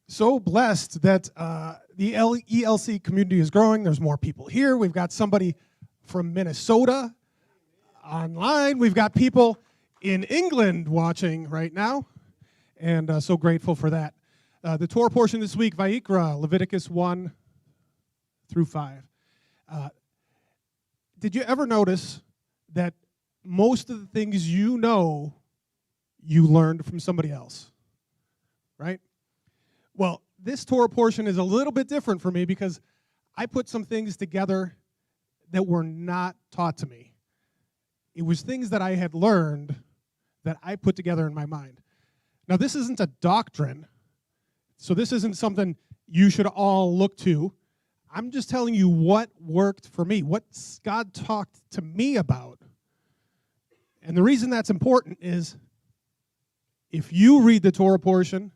So blessed that the ELC community is growing. There's more people here. We've got somebody from Minnesota online. We've got people in England watching right now, and so grateful for that. The Torah portion this week, VAYIKRA, Leviticus 1 through 5. Did you ever notice that most of the things you know, you learned from somebody else, right? Well, this Torah portion is a little bit different for me because I put some things together that were not taught to me. It was things that I had learned that I put together in my mind. Now, this isn't a doctrine, so this isn't something you should all look to. I'm just telling you what worked for me, what God talked to me about. And the reason that's important is if you read the Torah portion,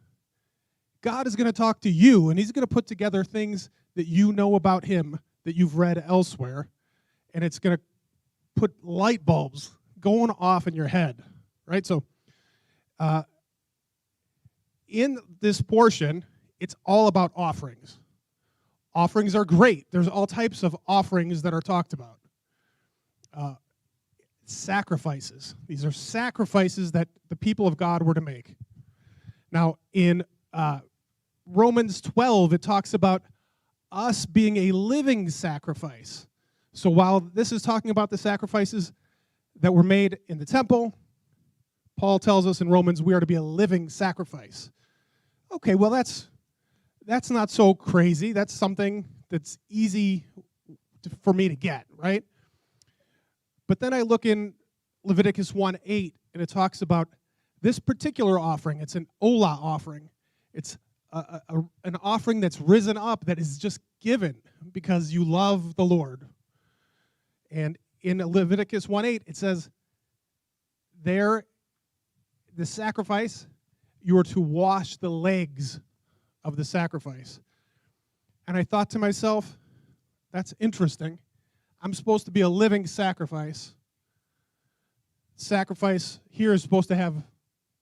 God is going to talk to you, and he's going to put together things that you know about him that you've read elsewhere, and it's going to put light bulbs going off in your head, right? So in this portion, it's all about offerings. Offerings are great. There's all types of offerings that are talked about. Sacrifices. These are sacrifices that the people of God were to make. Now, in Romans 12, it talks about us being a living sacrifice. So while this is talking about the sacrifices that were made in the temple, Paul tells us in Romans we are to be a living sacrifice. Okay, well, that's not so crazy. That's something that's easy for me to get, right? But then I look in Leviticus 1:8, and it talks about this particular offering. It's an olah offering. It's an offering that's risen up, that is just given because you love the Lord. And in Leviticus 1:8, it says, there, the sacrifice, you are to wash the legs of the sacrifice. And I thought to myself, that's interesting. I'm supposed to be a living sacrifice. Sacrifice here is supposed to have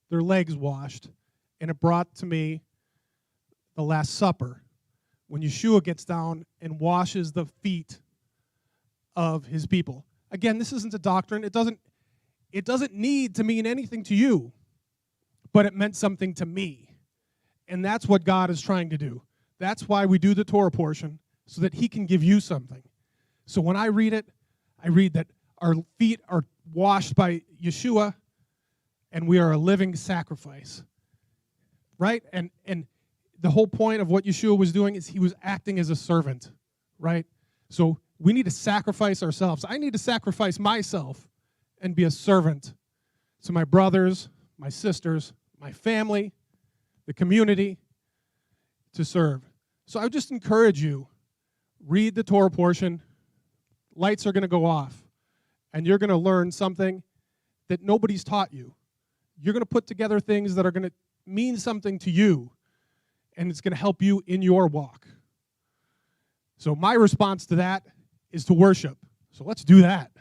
their legs washed. And it brought to me the Last Supper, when Yeshua gets down and washes the feet of his people. Again, this isn't a doctrine. It doesn't need to mean anything to you, but it meant something to me. And that's what God is trying to do. That's why we do the Torah portion, so that he can give you something. So when I read it, I read that our feet are washed by Yeshua, and we are a living sacrifice, right? And the whole point of what Yeshua was doing is he was acting as a servant, right? So we need to sacrifice ourselves. I need to sacrifice myself and be a servant to my brothers, my sisters, my family, the community, to serve. So I would just encourage you, read the Torah portion. Lights are going to go off, and you're going to learn something that nobody's taught you. You're going to put together things that are going to mean something to you, and it's going to help you in your walk. So my response to that is to worship. So let's do that.